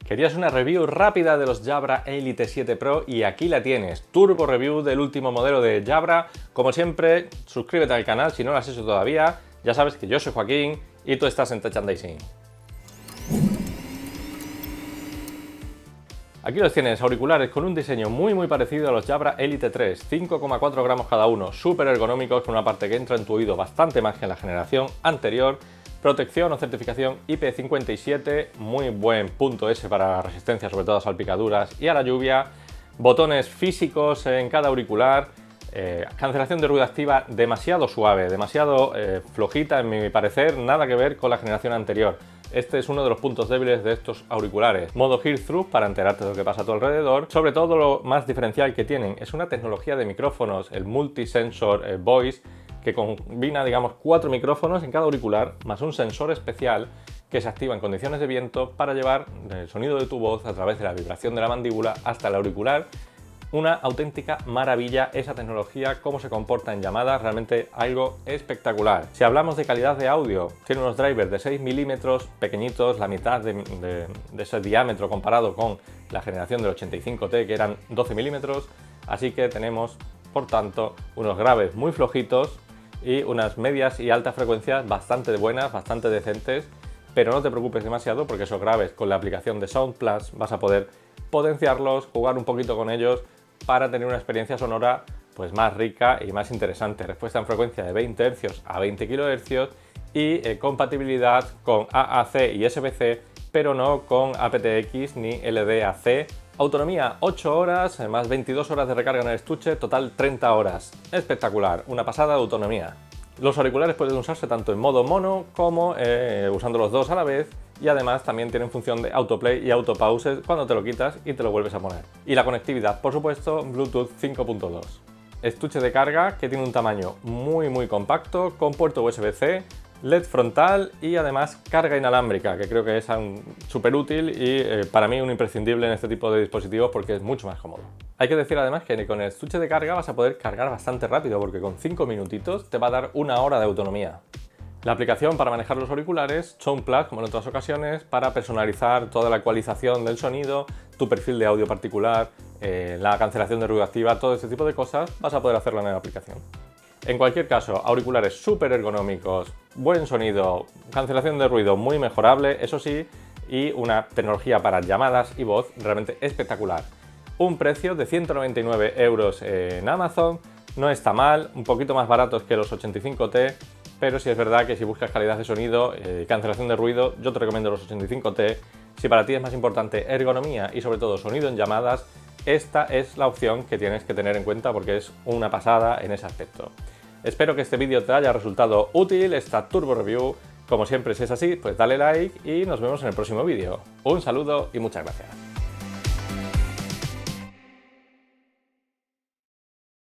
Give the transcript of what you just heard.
Querías una review rápida de los Jabra Elite 7 Pro y aquí la tienes, turbo review del último modelo de Jabra. Como siempre, suscríbete al canal si no lo has hecho todavía. Ya sabes que yo soy Joaquín y tú estás en Techandising. Aquí los tienes, auriculares con un diseño muy parecido a los Jabra Elite 3, 5,4 gramos cada uno, súper ergonómicos con una parte que entra en tu oído bastante más que en la generación anterior. Protección o certificación IP57, muy buen punto ese para la resistencia, sobre todo a salpicaduras y a la lluvia. Botones físicos en cada auricular. Cancelación de ruido activa demasiado suave, demasiado flojita en mi parecer, nada que ver con la generación anterior. Este es uno de los puntos débiles de estos auriculares. Modo Hear Through para enterarte de lo que pasa a tu alrededor. Sobre todo lo más diferencial que tienen es una tecnología de micrófonos, el Multi-Sensor Voice, que combina, digamos, 4 micrófonos en cada auricular, más un sensor especial que se activa en condiciones de viento para llevar el sonido de tu voz a través de la vibración de la mandíbula hasta el auricular. Una auténtica maravilla esa tecnología, cómo se comporta en llamadas, realmente algo espectacular. Si hablamos de calidad de audio, tiene unos drivers de 6 milímetros, pequeñitos, la mitad de ese diámetro comparado con la generación del 85T, que eran 12 milímetros, así que tenemos, por tanto, unos graves muy flojitos y unas medias y altas frecuencias bastante buenas, bastante decentes, pero no te preocupes demasiado porque esos graves con la aplicación de Sound Plus vas a poder potenciarlos, jugar un poquito con ellos para tener una experiencia sonora pues más rica y más interesante. Respuesta en frecuencia de 20 Hz a 20 kHz y compatibilidad con AAC y SBC, pero no con aptX ni LDAC. Autonomía 8 horas, más 22 horas de recarga en el estuche, total 30 horas. Espectacular, una pasada de autonomía. Los auriculares pueden usarse tanto en modo mono como usando los dos a la vez, y además también tienen función de autoplay y autopause cuando te lo quitas y te lo vuelves a poner. Y la conectividad, por supuesto, Bluetooth 5.2. Estuche de carga que tiene un tamaño muy compacto, con puerto USB-C, LED frontal y además carga inalámbrica, que creo que es súper útil y para mí un imprescindible en este tipo de dispositivos porque es mucho más cómodo. Hay que decir además que con el estuche de carga vas a poder cargar bastante rápido porque con 5 minutitos te va a dar 1 hora de autonomía. La aplicación para manejar los auriculares, Sound Plus, como en otras ocasiones, para personalizar toda la ecualización del sonido, tu perfil de audio particular, la cancelación de ruido activa, todo este tipo de cosas, vas a poder hacerlo en la aplicación. En cualquier caso, auriculares súper ergonómicos, buen sonido, cancelación de ruido muy mejorable, eso sí, y una tecnología para llamadas y voz realmente espectacular. Un precio de 199 € en Amazon, no está mal, un poquito más baratos que los 85T, pero sí es verdad que si buscas calidad de sonido y cancelación de ruido, yo te recomiendo los 85T. Si para ti es más importante ergonomía y sobre todo sonido en llamadas, esta es la opción que tienes que tener en cuenta porque es una pasada en ese aspecto. Espero que este vídeo te haya resultado útil, esta turbo review. Como siempre, si es así, pues dale like y nos vemos en el próximo vídeo. Un saludo y muchas gracias.